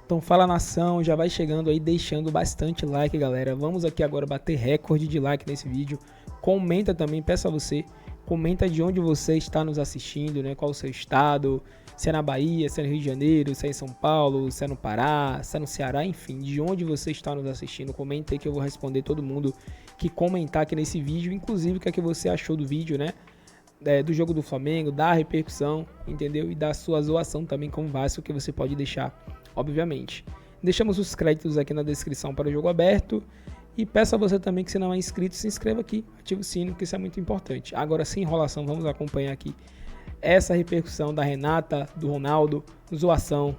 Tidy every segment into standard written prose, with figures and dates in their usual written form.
Então fala nação, já vai chegando aí, deixando bastante like, galera. Vamos aqui agora bater recorde de like nesse vídeo. Comenta também, peço a você, comenta de onde você está nos assistindo, né? Qual o seu estado, se é na Bahia, se é no Rio de Janeiro, se é em São Paulo, se é no Pará, se é no Ceará, enfim, de onde você está nos assistindo. Comenta aí que eu vou responder todo mundo que comentar aqui nesse vídeo, inclusive o que é que você achou do vídeo, né? Do jogo do Flamengo, da repercussão, entendeu? E da sua zoação também com o Vasco, que você pode deixar, obviamente. Deixamos os créditos aqui na descrição para o jogo aberto. E peço a você também que, se não é inscrito, se inscreva aqui, ative o sino, que isso é muito importante. Agora, sem enrolação, vamos acompanhar aqui essa repercussão da Renata, do Ronaldo, zoação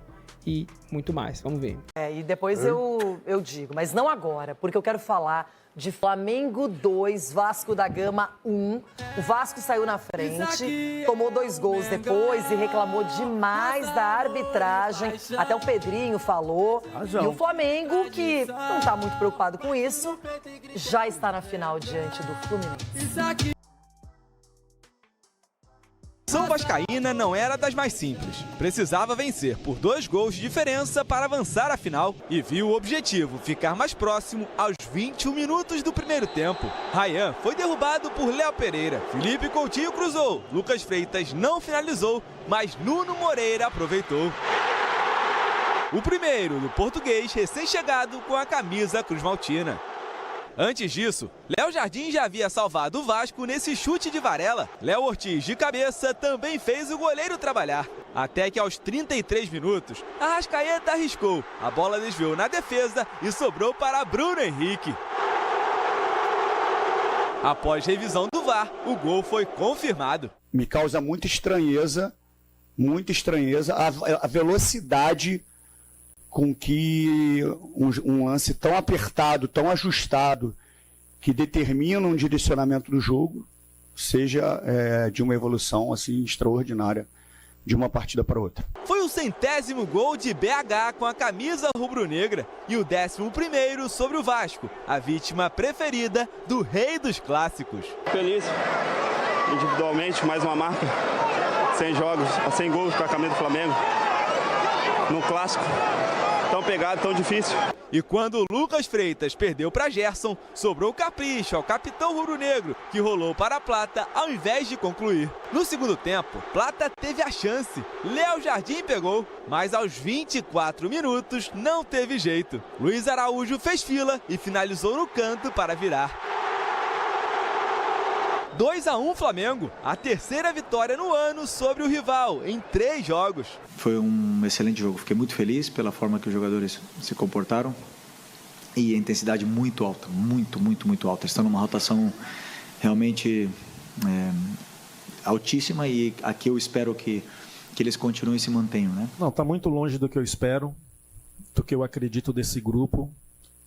e muito mais. Vamos ver. E depois eu digo, mas não agora, porque eu quero falar de Flamengo 2, Vasco da Gama 1. O Vasco saiu na frente, tomou 2 gols depois e reclamou demais da arbitragem. Até o Pedrinho falou. E o Flamengo, que não está muito preocupado com isso, já está na final diante do Fluminense. A ação vascaína não era das mais simples. Precisava vencer por 2 gols de diferença para avançar à final e viu o objetivo ficar mais próximo aos 21 minutos do primeiro tempo. Ryan foi derrubado por Léo Pereira. Felipe Coutinho cruzou. Lucas Freitas não finalizou, mas Nuno Moreira aproveitou. O primeiro do português recém-chegado com a camisa cruz-maltina. Antes disso, Léo Jardim já havia salvado o Vasco nesse chute de Varela. Léo Ortiz, de cabeça, também fez o goleiro trabalhar. Até que aos 33 minutos, Arrascaeta arriscou. A bola desviou na defesa e sobrou para Bruno Henrique. Após revisão do VAR, o gol foi confirmado. Me causa muita estranheza a velocidade com que um lance tão apertado, tão ajustado, que determina um direcionamento do jogo, seja de uma evolução assim extraordinária de uma partida para outra. Foi o 100º gol de BH com a camisa rubro-negra e o 11º sobre o Vasco, a vítima preferida do rei dos clássicos. Feliz, individualmente, mais uma marca, 100 jogos, 100 gols com a camisa do Flamengo, no clássico. Tão pegado, tão difícil. E quando Lucas Freitas perdeu para Gerson, sobrou capricho ao capitão rubro-negro, que rolou para Plata ao invés de concluir. No segundo tempo, Plata teve a chance. Léo Jardim pegou, mas aos 24 minutos não teve jeito. Luiz Araújo fez fila e finalizou no canto para virar. 2-1 Flamengo, a terceira vitória no ano sobre o rival, em 3 jogos. Foi um excelente jogo, fiquei muito feliz pela forma que os jogadores se comportaram e a intensidade muito alta, muito alta. Estão numa rotação realmente altíssima e aqui eu espero que eles continuem e se mantenham, né? Não, está muito longe do que eu espero, do que eu acredito desse grupo.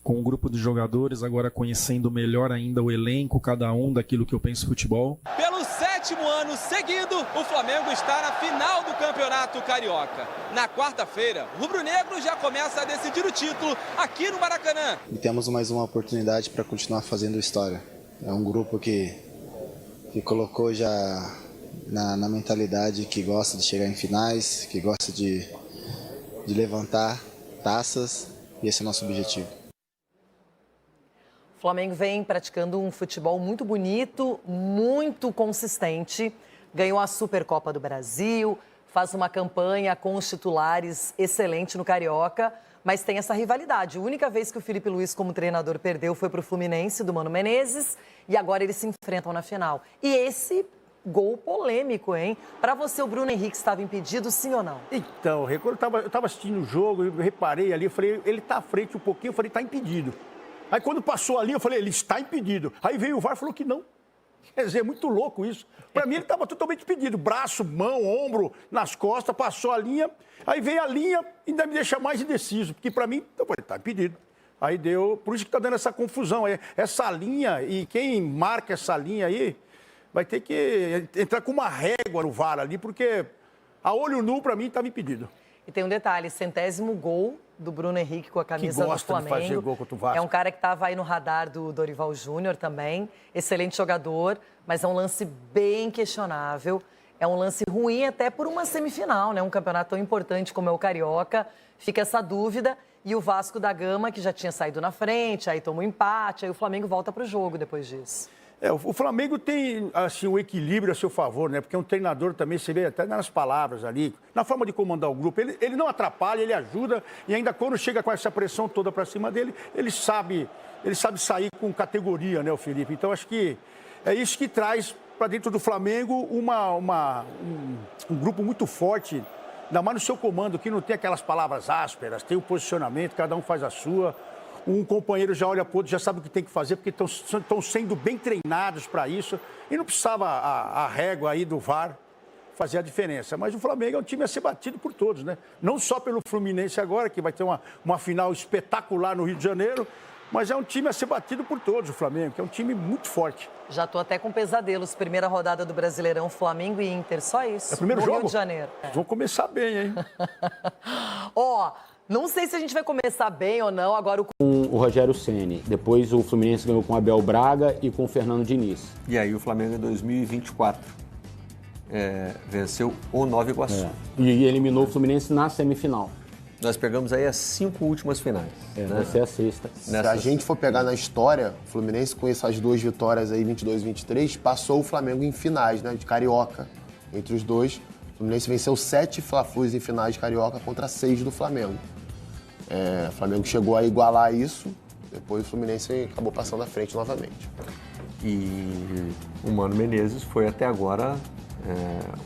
Com um grupo de jogadores, agora conhecendo melhor ainda o elenco, cada um daquilo que eu penso futebol. Pelo 7º ano seguido, o Flamengo está na final do Campeonato Carioca. Na quarta-feira, o rubro-negro já começa a decidir o título aqui no Maracanã. E temos mais uma oportunidade para continuar fazendo história. É um grupo que colocou já na mentalidade que gosta de chegar em finais, que gosta de levantar taças, e esse é o nosso objetivo. O Flamengo vem praticando um futebol muito bonito, muito consistente. Ganhou a Supercopa do Brasil, faz uma campanha com os titulares excelente no Carioca, mas tem essa rivalidade. A única vez que o Felipe Luiz, como treinador, perdeu foi para o Fluminense, do Mano Menezes, e agora eles se enfrentam na final. E esse gol polêmico, hein? Para você, o Bruno Henrique estava impedido, sim ou não? Então, eu estava assistindo o jogo, eu reparei ali, eu falei, ele está à frente um pouquinho, eu falei, está impedido. Aí quando passou ali, eu falei, ele está impedido. Aí veio o VAR e falou que não. Quer dizer, é muito louco isso. Para mim, ele estava totalmente impedido. Braço, mão, ombro, nas costas, passou a linha. Aí veio a linha e ainda me deixa mais indeciso. Porque para mim, ele está impedido. Aí deu, por isso que está dando essa confusão. Essa linha, e quem marca essa linha aí, vai ter que entrar com uma régua no VAR ali, porque a olho nu, para mim, estava impedido. E tem um detalhe, 100º gol do Bruno Henrique com a camisa do Flamengo. De fazer gol contra o Vasco. É um cara que estava aí no radar do Dorival Júnior também. Excelente jogador, mas é um lance bem questionável. É um lance ruim até por uma semifinal, né? Um campeonato tão importante como é o Carioca. fica essa dúvida. E o Vasco da Gama, que já tinha saído na frente, aí tomou empate, aí o Flamengo volta para o jogo depois disso. O Flamengo tem, assim, um equilíbrio a seu favor, né? Porque um treinador também, você vê até nas palavras ali, na forma de comandar o grupo, ele não atrapalha, ele ajuda, e ainda quando chega com essa pressão toda para cima dele, ele sabe sair com categoria, né, o Felipe? Então, acho que é isso que traz para dentro do Flamengo um grupo muito forte, ainda mais no seu comando, que não tem aquelas palavras ásperas, tem o posicionamento, cada um faz a sua. Um companheiro já olha para o outro, já sabe o que tem que fazer, porque estão sendo bem treinados para isso. E não precisava a régua aí do VAR fazer a diferença. Mas o Flamengo é um time a ser batido por todos, né? Não só pelo Fluminense agora, que vai ter uma final espetacular no Rio de Janeiro, mas é um time a ser batido por todos, o Flamengo, que é um time muito forte. Já tô até com pesadelos. Primeira rodada do Brasileirão, Flamengo e Inter, só isso. É o primeiro no jogo? Rio de Janeiro. Vão começar bem, hein? Ó, não sei se a gente vai começar bem ou não. Agora com o Rogério Ceni. Depois o Fluminense ganhou com o Abel Braga e com o Fernando Diniz. E aí o Flamengo em 2024 venceu o Nova Iguaçu. E eliminou o Fluminense na semifinal. Nós pegamos aí as 5 últimas finais. Vai ser a sexta. Se a gente for pegar na história, o Fluminense com essas 2 vitórias aí, 22 e 23, passou o Flamengo em finais, né, de Carioca. Entre os dois, o Fluminense venceu 7 Fla-Flus em finais de Carioca contra 6 do Flamengo. O Flamengo chegou a igualar isso, depois o Fluminense acabou passando à frente novamente. E o Mano Menezes foi até agora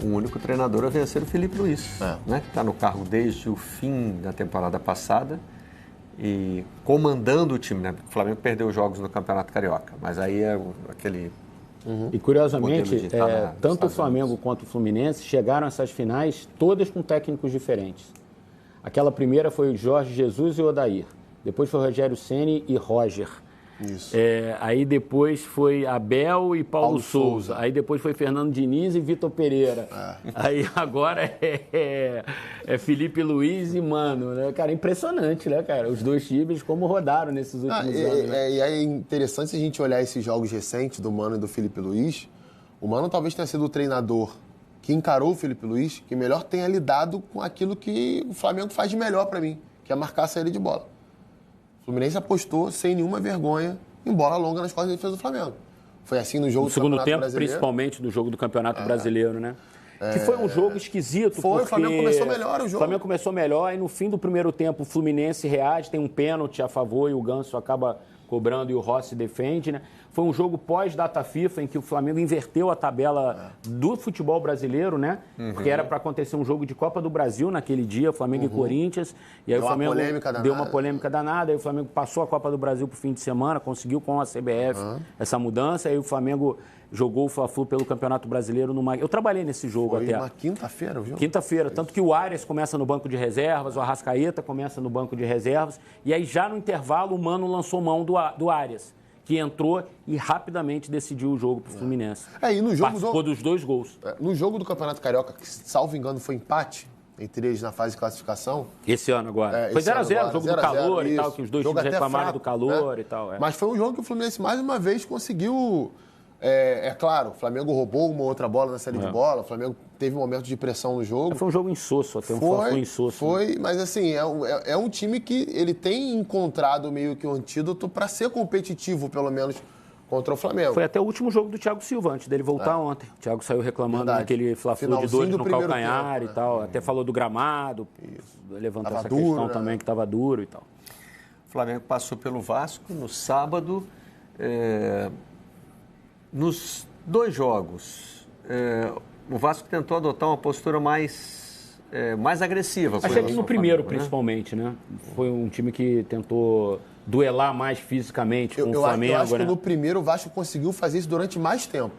o único treinador a vencer o Felipe Luiz, né? Que está no cargo desde o fim da temporada passada e comandando o time, né? O Flamengo perdeu jogos no Campeonato Carioca, mas aí é aquele... E curiosamente, tanto o Flamengo quanto o Fluminense chegaram a essas finais todas com técnicos diferentes. Aquela primeira foi o Jorge Jesus e o Odair. Depois foi o Rogério Ceni e Roger. Isso. Aí depois foi Abel e Paulo Souza. Aí depois foi Fernando Diniz e Vitor Pereira. Aí agora é Felipe Luiz e Mano, né? Cara, impressionante, né, cara? Os dois times como rodaram nesses últimos anos. Né? E é interessante se a gente olhar esses jogos recentes do Mano e do Felipe Luiz. O Mano talvez tenha sido o treinador que encarou o Felipe Luiz, que melhor tenha lidado com aquilo que o Flamengo faz de melhor para mim, que é marcar a saída de bola. O Fluminense apostou sem nenhuma vergonha em bola longa nas costas da defesa do Flamengo. Foi assim no jogo do Campeonato Brasileiro. No segundo tempo, principalmente no jogo do Campeonato Brasileiro, né? Que foi um jogo esquisito. O Flamengo começou melhor o jogo. O Flamengo começou melhor e no fim do primeiro tempo o Fluminense reage, tem um pênalti a favor e o Ganso acaba cobrando e o Rossi defende, né? Foi um jogo pós-data FIFA em que o Flamengo inverteu a tabela do futebol brasileiro, né? Porque era para acontecer um jogo de Copa do Brasil naquele dia, Flamengo e Corinthians. E aí o Flamengo deu uma polêmica danada. Aí o Flamengo passou a Copa do Brasil para o fim de semana, conseguiu com a CBF essa mudança. Aí o Flamengo jogou o Fla-Flu pelo Campeonato Brasileiro numa... Eu trabalhei nesse jogo até. Foi uma quinta-feira, viu? Quinta-feira. Tanto que o Arias começa no banco de reservas, o Arrascaeta começa no banco de reservas. E aí já no intervalo o Mano lançou mão do Arias, que entrou e rapidamente decidiu o jogo para o Fluminense. E no jogo participou dos 2 gols. No jogo do Campeonato Carioca, que, salvo engano, foi empate entre eles na fase de classificação. Esse ano agora. Foi 0x0, jogo do calor e tal, que os dois times reclamaram do calor, né? E tal. Mas foi um jogo que o Fluminense mais uma vez conseguiu... claro, o Flamengo roubou uma outra bola na série de bola, o Flamengo teve um momento de pressão no jogo. Foi um jogo insosso, até um Fla-Flu insosso. Foi, mas assim, é um time que ele tem encontrado meio que um antídoto para ser competitivo, pelo menos, contra o Flamengo. Foi até o último jogo do Thiago Silva, antes dele voltar ontem. O Thiago saiu reclamando naquele Fla-Flu de dores no calcanhar tempo, e tal. Até falou do gramado, levantou essa questão também, que estava duro e tal. O Flamengo passou pelo Vasco no sábado. Nos 2 jogos, o Vasco tentou adotar uma postura mais agressiva. Achei que no primeiro, principalmente, né? Foi um time que tentou duelar mais fisicamente com o Flamengo. Eu acho que no primeiro o Vasco conseguiu fazer isso durante mais tempo.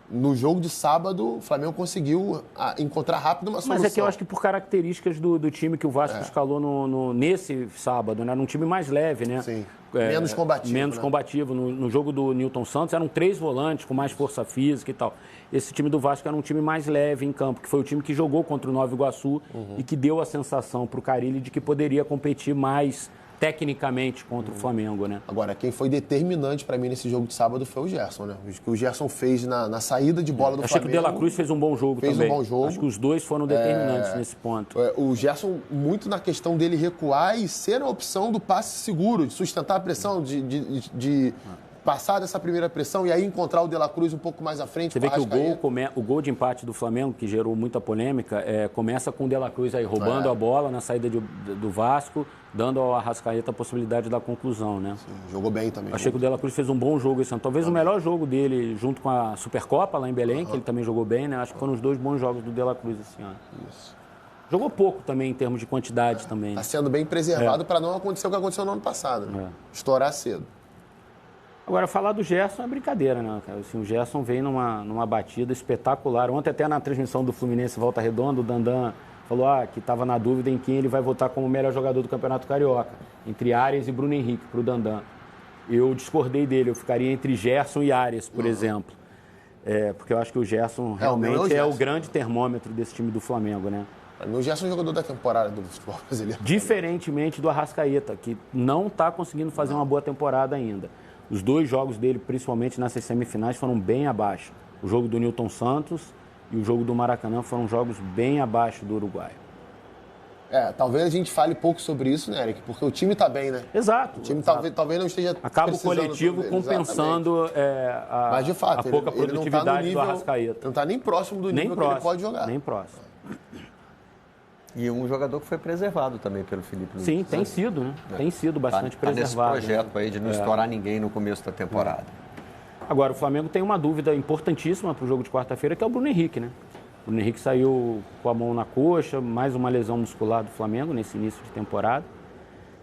No jogo de sábado, o Flamengo conseguiu encontrar rápido uma solução. Mas é que eu acho que por características do time que o Vasco escalou nesse sábado, né? Num time mais leve, né? Sim. Menos combativo. Menos combativo. No jogo do Nilton Santos eram 3 volantes com mais força física e tal. Esse time do Vasco era um time mais leve em campo, que foi o time que jogou contra o Nova Iguaçu e que deu a sensação para o Carille de que poderia competir mais tecnicamente contra o Flamengo, né? Agora, quem foi determinante para mim nesse jogo de sábado foi o Gerson, né? O que o Gerson fez na saída de bola do Achei Flamengo. que o De La Cruz fez um bom jogo também. Fez um bom jogo. Acho que os dois foram determinantes nesse ponto. O Gerson, muito na questão dele recuar e ser a opção do passe seguro, de sustentar a pressão, de passar dessa primeira pressão e aí encontrar o De La Cruz um pouco mais à frente. Você vê que o gol de empate do Flamengo, que gerou muita polêmica, começa com o De La Cruz aí roubando a bola na saída do Vasco, dando ao Arrascaeta a possibilidade da conclusão, né? Sim, jogou bem também. Achei que o De La Cruz fez um bom jogo esse ano. Talvez o melhor jogo dele, junto com a Supercopa lá em Belém, que ele também jogou bem, né? Acho que foram os dois bons jogos do De La Cruz esse ano. Isso. Jogou pouco também em termos de quantidade também. Está sendo bem preservado para não acontecer o que aconteceu no ano passado, né? Estourar cedo. Agora, falar do Gerson é brincadeira, né, cara? Assim, o Gerson veio numa batida espetacular. Ontem, até na transmissão do Fluminense Volta Redonda, o Dandan falou que estava na dúvida em quem ele vai votar como o melhor jogador do Campeonato Carioca, entre Arias e Bruno Henrique, para o Dandan. Eu discordei dele, eu ficaria entre Gerson e Arias, por exemplo. Porque eu acho que o Gerson realmente é o grande termômetro desse time do Flamengo, né? O Gerson é o jogador da temporada do futebol brasileiro. Diferentemente do Arrascaeta, que não está conseguindo fazer uma boa temporada ainda. Os dois jogos dele, principalmente nessas semifinais, foram bem abaixo. O jogo do Nilton Santos e o jogo do Maracanã foram jogos bem abaixo do uruguaio. Talvez a gente fale pouco sobre isso, né, Eric? Porque o time está bem, né? Exato. O time talvez não esteja acaba o coletivo compensando mas, de fato, a pouca produtividade do Arrascaeta. Não está nem próximo do nível que ele pode jogar. Nem próximo. E um jogador que foi preservado também pelo Felipe Luiz. Sim, tem sido, né? Tem sido bastante preservado. Nesse projeto aí de não estourar ninguém no começo da temporada. Agora, o Flamengo tem uma dúvida importantíssima para o jogo de quarta-feira, que é o Bruno Henrique, né? O Bruno Henrique saiu com a mão na coxa, mais uma lesão muscular do Flamengo nesse início de temporada.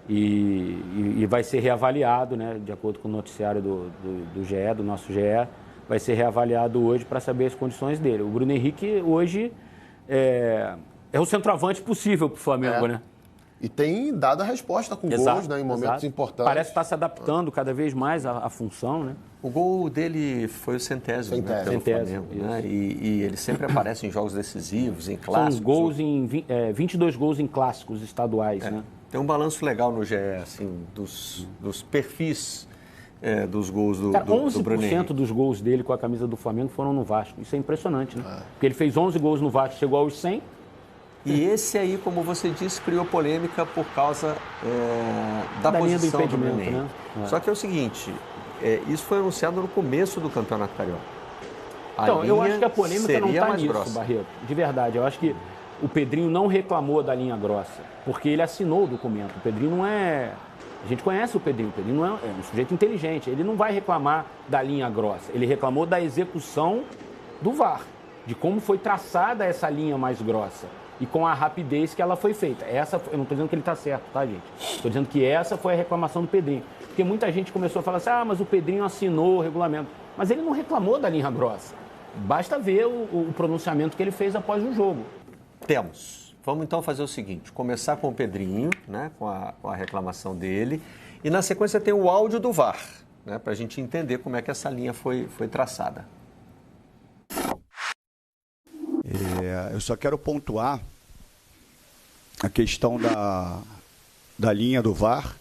E vai ser reavaliado, né? De acordo com o noticiário do GE, do nosso GE, vai ser reavaliado hoje para saber as condições dele. O Bruno Henrique hoje é o centroavante possível para o Flamengo, né? E tem dado a resposta com gols, né, em momentos importantes. Parece estar se adaptando cada vez mais à função, né? O gol dele foi o centésimo. Né, pelo Flamengo, né? E ele sempre aparece em jogos decisivos, em clássicos. São gols 22 gols em clássicos estaduais, né? Tem um balanço legal no GE, assim, dos perfis dos gols do Bruno Henrique. 11% dos gols dele com a camisa do Flamengo foram no Vasco. Isso é impressionante, né? Porque ele fez 11 gols no Vasco, chegou aos 100. E esse aí, como você disse, criou polêmica por causa da posição do Bruno Henrique. Né? Só que é o seguinte, isso foi anunciado no começo do Campeonato Carioca. Então, eu acho que a polêmica não está nisso, Barreto. De verdade, eu acho que o Pedrinho não reclamou da linha grossa, porque ele assinou o documento. O Pedrinho não é... A gente conhece o Pedrinho não é um sujeito inteligente. Ele não vai reclamar da linha grossa. Ele reclamou da execução do VAR, de como foi traçada essa linha mais grossa. E com a rapidez que ela foi feita. Eu não estou dizendo que ele está certo, tá, gente? Estou dizendo que essa foi a reclamação do Pedrinho. Porque muita gente começou a falar assim, mas o Pedrinho assinou o regulamento. Mas ele não reclamou da linha grossa. Basta ver o pronunciamento que ele fez após o jogo. Temos. Vamos então fazer o seguinte, começar com o Pedrinho, né, com a reclamação dele. E na sequência tem o áudio do VAR, né, para a gente entender como é que essa linha foi traçada. Eu só quero pontuar a questão da linha do VAR,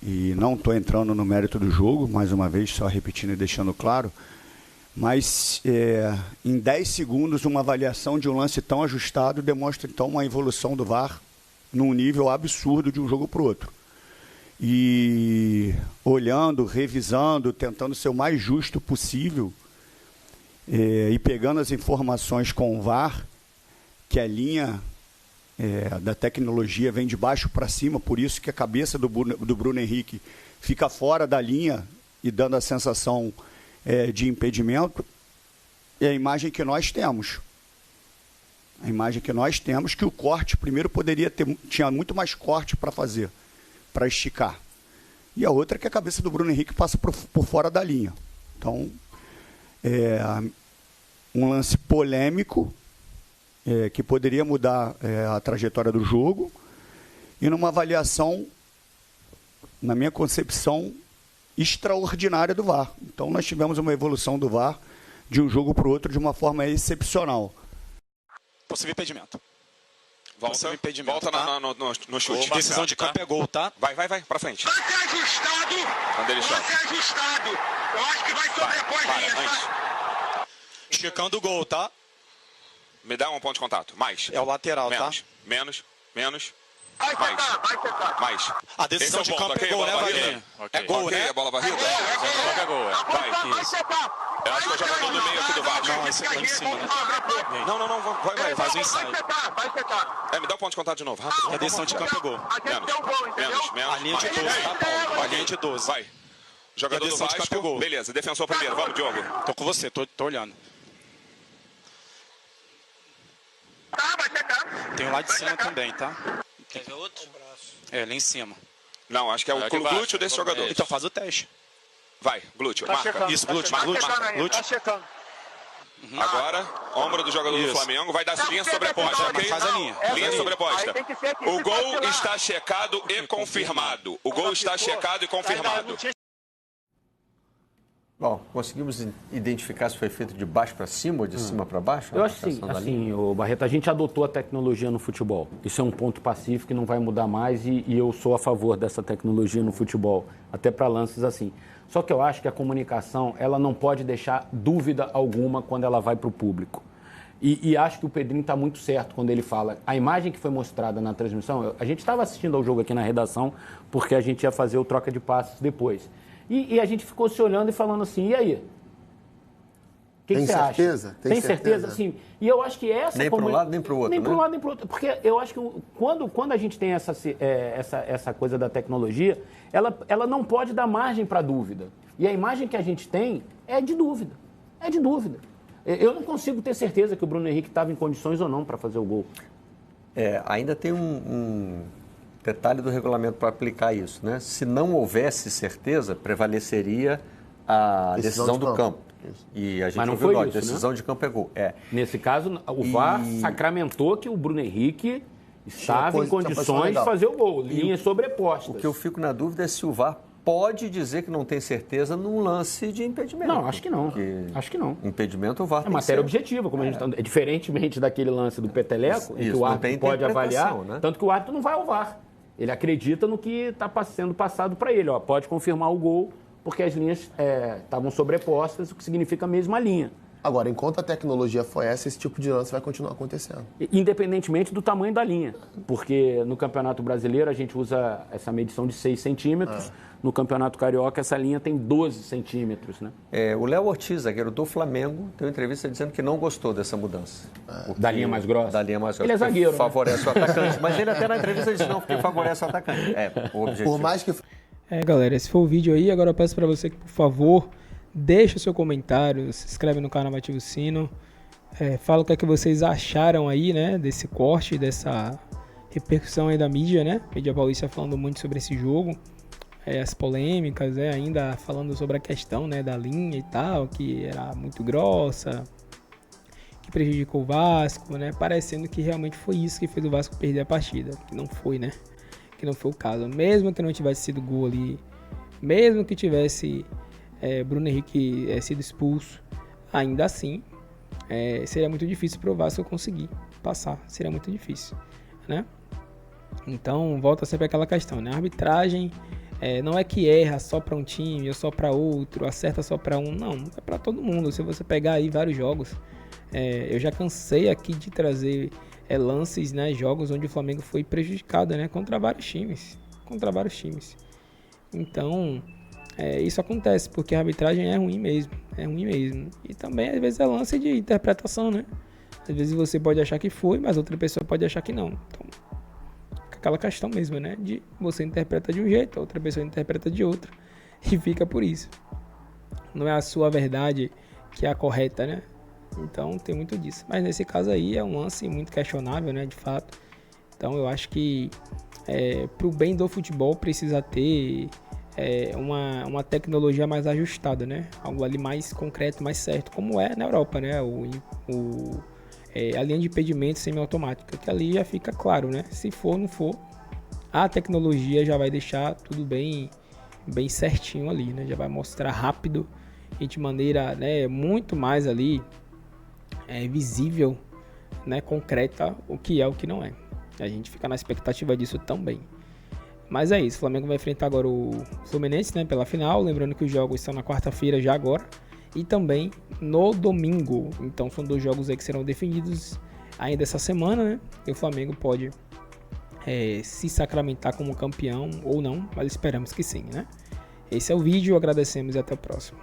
e não estou entrando no mérito do jogo, mais uma vez, só repetindo e deixando claro, mas em 10 segundos uma avaliação de um lance tão ajustado demonstra então uma evolução do VAR num nível absurdo de um jogo para o outro. E olhando, revisando, tentando ser o mais justo possível, e pegando as informações com o VAR, que a linha da tecnologia vem de baixo para cima, por isso que a cabeça do Bruno Henrique fica fora da linha e dando a sensação de impedimento, é a imagem que nós temos. A imagem que nós temos, que o corte primeiro tinha muito mais corte para fazer, para esticar. E a outra é que a cabeça do Bruno Henrique passa por fora da linha. Então, um lance polêmico, que poderia mudar a trajetória do jogo, e numa avaliação, na minha concepção, extraordinária do VAR. Então nós tivemos uma evolução do VAR de um jogo para o outro de uma forma excepcional. Possível impedimento. Volta, impedimento, volta tá? no chute. Decisão de campo é gol, tá? Vai, pra frente. Vai ser ajustado! Quando ele chama. Vai ser ajustado! Eu acho que vai sobrepor linhas, tá? Checando o gol, tá? Me dá um ponto de contato. Mais. É o lateral, menos, tá? Menos. Vai mais. Secar. Mais. A decisão Esse é de o ponto, campo ok? é gol, né, Bola varrida? Wagner? É gol, Ok, né? a bola varrida? É gol, Vai. Vai secar. Eu acho que é o jogador do meio aqui do Vasco. Não, esse é lá em cima, né? Não, vai. Faz o ensaio. Vai secar. Me dá um ponto de contato de novo, rápido. A decisão de campo é gol. Menos. A linha de 12, tá, Paulo? A linha de 12. Vai. Jogador do decisão de campo é Vasco. gol. Beleza, defensor primeiro. Vamos, Diogo. Tô com você, tô olhando. Vai secar. Tem o lá de cima também, tá? Quer ver outro? É, lá em cima. Não, acho que é o glúteo desse jogador. Então faz o teste. Vai, glúteo, Tá marca. checando. Isso, glúteo. Tá checando. Agora, ombro do jogador do Flamengo, vai dar linha sobreposta, ok? Faz a linha. Linha sobreposta. Aí tem que ser aqui. O gol está checado e confirmado. O gol está checado e confirmado. Bom, conseguimos identificar se foi feito de baixo para cima ou de cima para baixo? Eu acho assim, o Barreto, a gente adotou a tecnologia no futebol. Isso é um ponto pacífico e não vai mudar mais e eu sou a favor dessa tecnologia no futebol, até para lances assim. Só que eu acho que a comunicação, ela não pode deixar dúvida alguma quando ela vai para o público. E acho que o Pedrinho está muito certo quando ele fala. A imagem que foi mostrada na transmissão, a gente estava assistindo ao jogo aqui na redação, porque a gente ia fazer o troca de passes depois. E a gente ficou se olhando e falando assim, e aí? O que você acha? Tem certeza? Sim. E eu acho que essa... Nem para um lado, nem para o outro, Nem para um lado, nem para o outro. Porque eu acho que quando a gente tem essa coisa da tecnologia, ela não pode dar margem para dúvida. E a imagem que a gente tem é de dúvida. É de dúvida. Eu não consigo ter certeza que o Bruno Henrique estava em condições ou não para fazer o gol. Ainda tem um detalhe do regulamento para aplicar isso, né? Se não houvesse certeza, prevaleceria a decisão do campo. E a gente não ouviu foi agora, isso, decisão né? de campo é gol. Nesse caso, o VAR sacramentou que o Bruno Henrique estava em condições de fazer o gol, linhas sobrepostas. O que eu fico na dúvida é se o VAR pode dizer que não tem certeza num lance de impedimento. Não, acho que não. Acho que não. Impedimento, o VAR tem matéria objetiva, como a gente tá, diferentemente daquele lance do Peteleco, em que o árbitro pode avaliar, né? Tanto que o árbitro não vai ao VAR. Ele acredita no que está sendo passado para ele. Pode confirmar o gol, porque as linhas estavam sobrepostas, o que significa a mesma linha. Agora, enquanto a tecnologia for essa, esse tipo de lance vai continuar acontecendo. Independentemente do tamanho da linha. Porque no Campeonato Brasileiro a gente usa essa medição de 6 centímetros. No Campeonato Carioca essa linha tem 12 centímetros. Né? O Léo Ortiz, zagueiro do Flamengo, deu entrevista dizendo que não gostou dessa mudança. Da linha mais grossa? Da linha mais grossa. Ele é zagueiro, favorece o atacante. Mas ele até na entrevista disse não, porque favorece o atacante. O objetivo. Por mais que... Galera, esse foi o vídeo aí. Agora eu peço para você que, por favor, deixa o seu comentário, se inscreve no canal, ativa o sino. Fala o que é que vocês acharam aí, né, desse corte, dessa repercussão aí da mídia, né? A mídia paulista falando muito sobre esse jogo. As polêmicas, ainda falando sobre a questão, né, da linha e tal, que era muito grossa, que prejudicou o Vasco, né? Parecendo que realmente foi isso que fez o Vasco perder a partida. Que não foi, né? Que não foi o caso. Mesmo que não tivesse sido gol ali, mesmo que tivesse Bruno Henrique sido expulso, ainda assim seria muito difícil para o Vasco conseguir passar. Seria muito difícil, né? Então volta sempre aquela questão, né? A arbitragem não é que erra só para um time ou só para outro, acerta só para um, não, é para todo mundo. Se você pegar aí vários jogos, eu já cansei aqui de trazer lances, né, jogos onde o Flamengo foi prejudicado, né, contra vários times. Então isso acontece porque a arbitragem é ruim mesmo. E também às vezes é lance de interpretação, né? Às vezes você pode achar que foi, mas outra pessoa pode achar que não. Então, aquela questão mesmo, né? De você interpreta de um jeito, a outra pessoa interpreta de outro. E fica por isso. Não é a sua verdade que é a correta, né? Então tem muito disso. Mas nesse caso aí é um lance muito questionável, né? De fato. Então eu acho que pro bem do futebol precisa ter uma tecnologia mais ajustada, né? Algo ali mais concreto, mais certo, como é na Europa, né? A linha de impedimento semiautomática, que ali já fica claro, né? Se for ou não for, a tecnologia já vai deixar tudo bem certinho ali, né? Já vai mostrar rápido e de maneira, né, muito mais ali visível, né, concreta, o que é o que não é. A gente fica na expectativa disso também. Mas é isso, o Flamengo vai enfrentar agora o Fluminense, né, pela final. Lembrando que os jogos estão na quarta-feira já agora. E também no domingo. Então são 2 jogos aí que serão definidos ainda essa semana, né? E o Flamengo pode se sacramentar como campeão ou não, mas esperamos que sim, né? Esse é o vídeo, agradecemos e até o próximo.